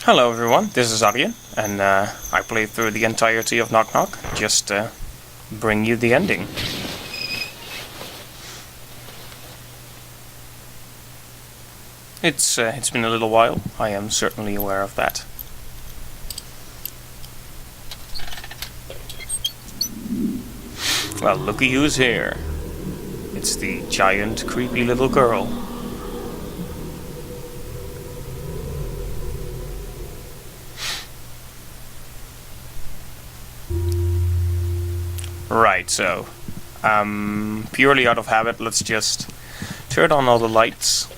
Hello everyone, this is Arjen, and I played through the entirety of Knock Knock, just to bring you the ending. It's been a little while, I am certainly aware of that. Well, looky who's here. It's the giant, creepy little girl. Right, so, purely out of habit, let's just turn on all the lights.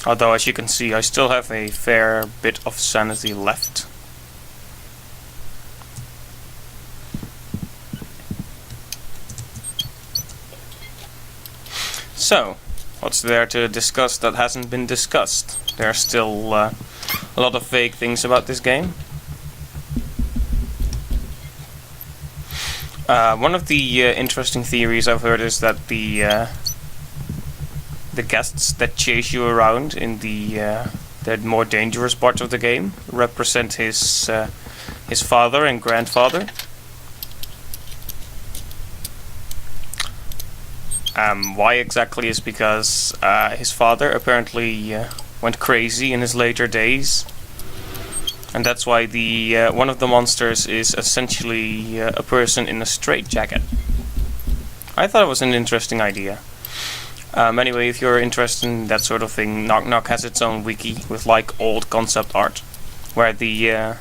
Although, as you can see, I still have a fair bit of sanity left. So, what's there to discuss that hasn't been discussed? There are still a lot of vague things about this game. One of the interesting theories I've heard is that the guests that chase you around in the more dangerous parts of the game represent his father and grandfather. Why exactly is because his father apparently went crazy in his later days. And that's why the one of the monsters is essentially a person in a straitjacket. I thought it was an interesting idea. Anyway, if you're interested in that sort of thing, Knock Knock has its own wiki with like old concept art, where the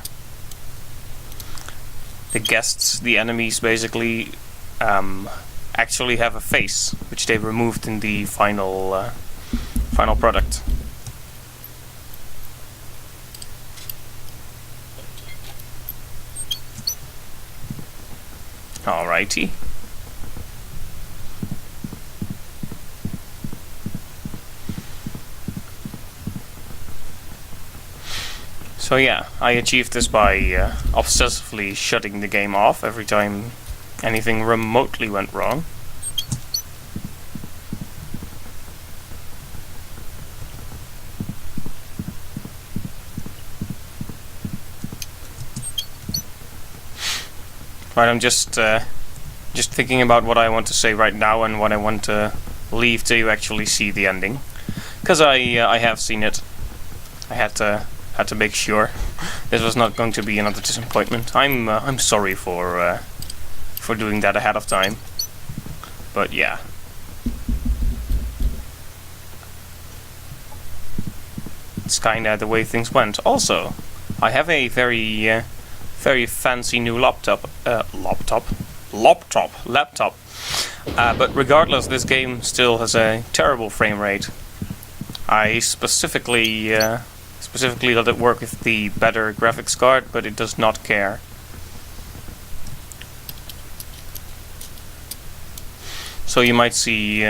guests, the enemies, basically actually have a face, which they removed in the final product. Alrighty. So yeah, I achieved this by obsessively shutting the game off every time anything remotely went wrong. Right, I'm just thinking about what I want to say right now and what I want to leave till you actually see the ending, because I have seen it. I had to make sure this was not going to be another disappointment. I'm sorry for doing that ahead of time, but yeah. It's kinda the way things went. Also, I have a very fancy new laptop. But regardless, this game still has a terrible frame rate. I specifically let it work with the better graphics card, but it does not care. So you might see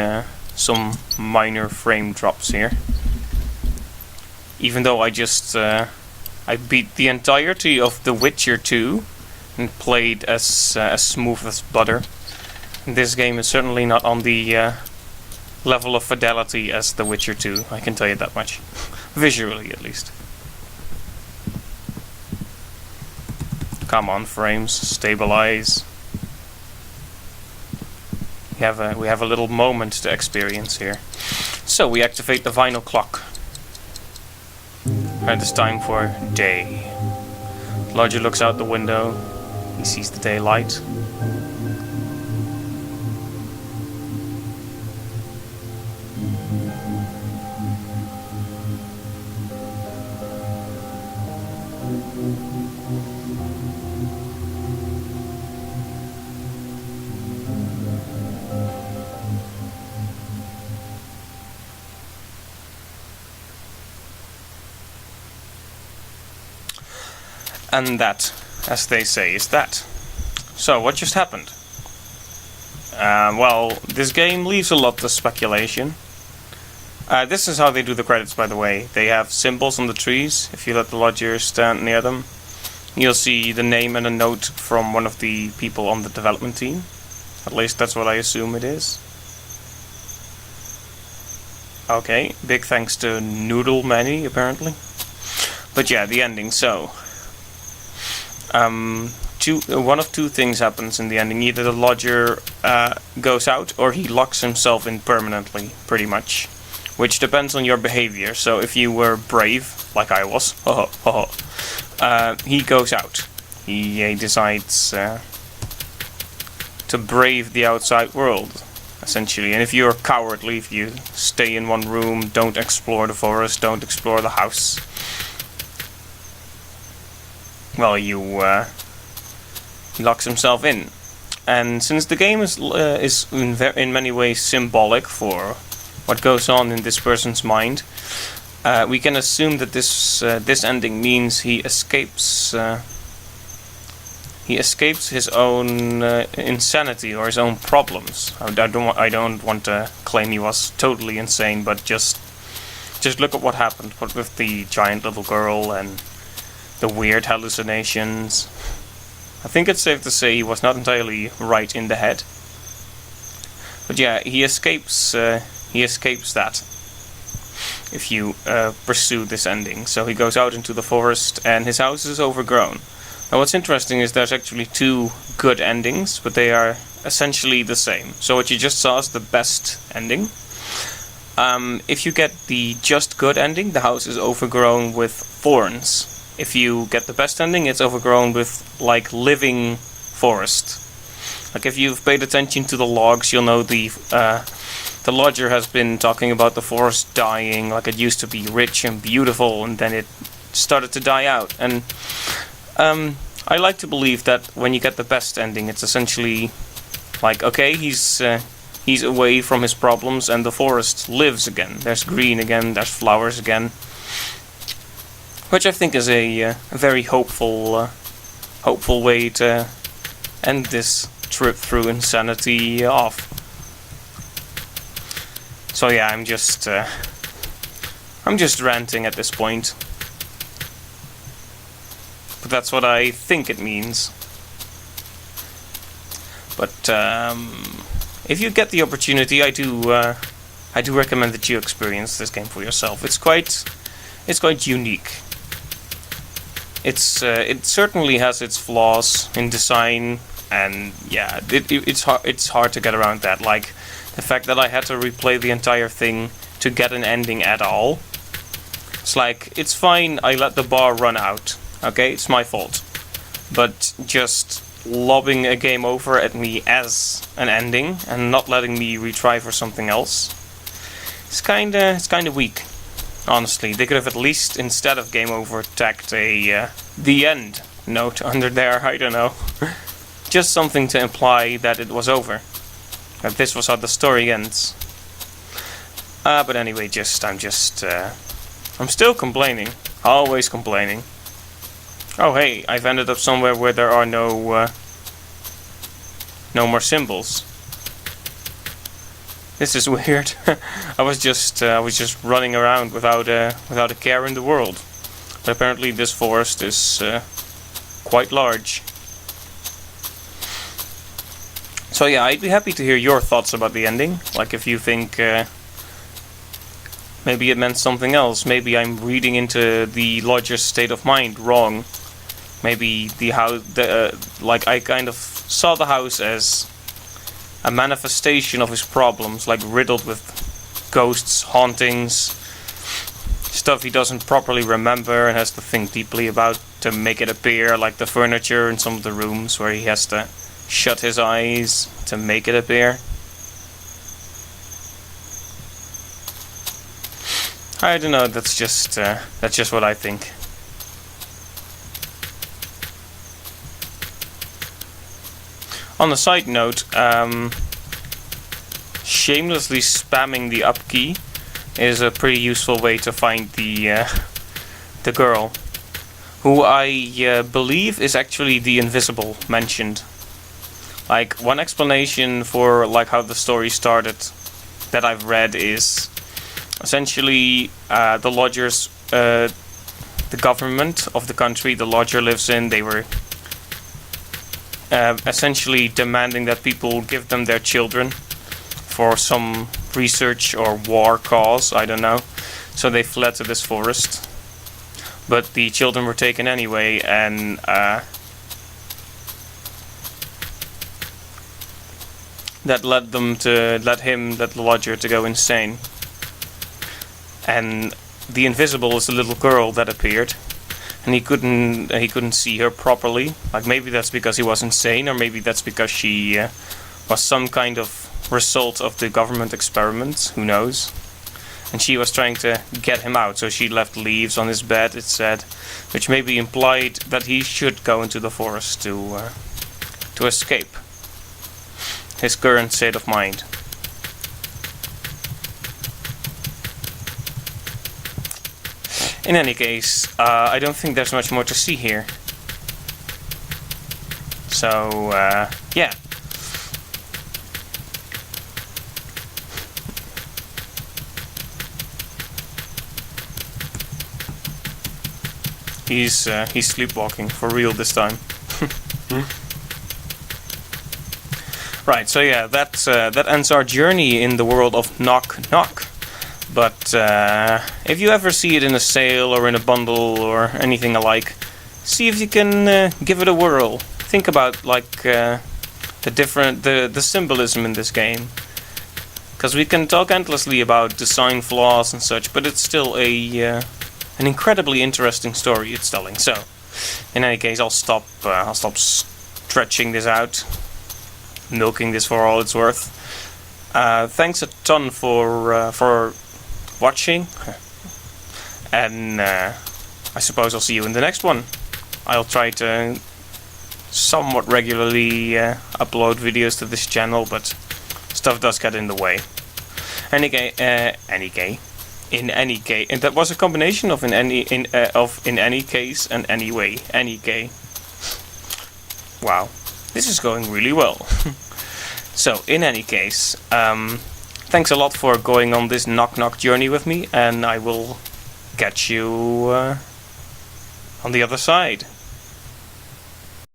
some minor frame drops here. Even though I beat the entirety of The Witcher 2 and played as smooth as butter. This game is certainly not on the level of fidelity as The Witcher 2, I can tell you that much. Visually, at least. Come on, frames, stabilize. We have a little moment to experience here. So we activate the vinyl clock. And it's time for day. Lodger looks out the window. He sees the daylight. And that, as they say, is that. So, what just happened? Well, this game leaves a lot to speculation. This is how they do the credits, by the way. They have symbols on the trees. If you let the lodger stand near them, you'll see the name and a note from one of the people on the development team. At least that's what I assume it is. Okay, big thanks to Noodle Manny, apparently. But yeah, the ending. So, one of two things happens in the ending. Either the lodger goes out, or he locks himself in permanently, pretty much. Which depends on your behavior. So if you were brave, like I was, he goes out. He decides to brave the outside world, essentially. And if you're cowardly, if you stay in one room, don't explore the forest, don't explore the house, well, he locks himself in. And since the game is in many ways symbolic for what goes on in this person's mind, we can assume that this ending means he escapes his own insanity or his own problems. I don't want to claim he was totally insane, but just look at what happened. What with the giant little girl and the weird hallucinations. I think it's safe to say he was not entirely right in the head. But yeah, he escapes that if you pursue this ending. So he goes out into the forest and his house is overgrown. Now what's interesting is there's actually two good endings, but they are essentially the same. So what you just saw is the best ending. If you get the just good ending, the house is overgrown with thorns. If you get the best ending, it's overgrown with, like, living forest. Like, if you've paid attention to the logs, you'll know the lodger has been talking about the forest dying, like it used to be rich and beautiful, and then it started to die out. And I like to believe that when you get the best ending, it's essentially like, okay, he's away from his problems, and the forest lives again. There's green again, there's flowers again. Which I think is a very hopeful way to end this trip through insanity off. So yeah, I'm just ranting at this point. But that's what I think it means. But if you get the opportunity, I do recommend that you experience this game for yourself. It's quite unique. It certainly has its flaws in design, and yeah, it's hard to get around that. Like the fact that I had to replay the entire thing to get an ending at all. It's like, it's fine, I let the bar run out. Okay, it's my fault. But just lobbing a game over at me as an ending and not letting me retry for something else, it's kinda weak. Honestly, they could have at least, instead of game over, tacked a the end note under there, I don't know. Just something to imply that it was over. That this was how the story ends. But anyway, I'm still complaining. Always complaining. Oh hey, I've ended up somewhere where there are no more symbols. This is weird. I was just running around without a care in the world. But apparently this forest is quite large. So yeah, I'd be happy to hear your thoughts about the ending. Like if you think maybe it meant something else. Maybe I'm reading into the lodger's state of mind wrong. Maybe the house, like I kind of saw the house as a manifestation of his problems, like riddled with ghosts, hauntings, stuff he doesn't properly remember and has to think deeply about to make it appear, like the furniture in some of the rooms where he has to shut his eyes to make it appear. I don't know, that's just what I think. On a side note, shamelessly spamming the up key is a pretty useful way to find the girl, who I believe is actually the invisible mentioned. Like, one explanation for like how the story started that I've read is essentially the lodgers, the government of the country the lodger lives in, they were essentially demanding that people give them their children for some research or war cause, I don't know. So they fled to this forest. but the children were taken anyway, and that led the lodger to go insane. And the invisible is the little girl that appeared, and he couldn't see her properly. Like, maybe that's because he was insane, or maybe that's because she was some kind of result of the government experiments, who knows. And she was trying to get him out, so she left leaves on his bed, it said, which maybe implied that he should go into the forest to escape his current state of mind. In any case, I don't think there's much more to see here. So, yeah. He's sleepwalking for real this time. Right, so yeah, that ends our journey in the world of Knock Knock. But if you ever see it in a sale or in a bundle or anything alike, see if you can give it a whirl. Think about like the symbolism in this game, because we can talk endlessly about design flaws and such, but it's still an incredibly interesting story it's telling. So, in any case, I'll stop stretching this out, milking this for all it's worth. Thanks a ton for watching, and I suppose I'll see you in the next one. I'll try to somewhat regularly upload videos to this channel, but stuff does get in the way. In any case, and that was a combination of in any case and anyway. Wow, this is going really well. So, in any case, thanks a lot for going on this Knock Knock journey with me, and I will catch you on the other side.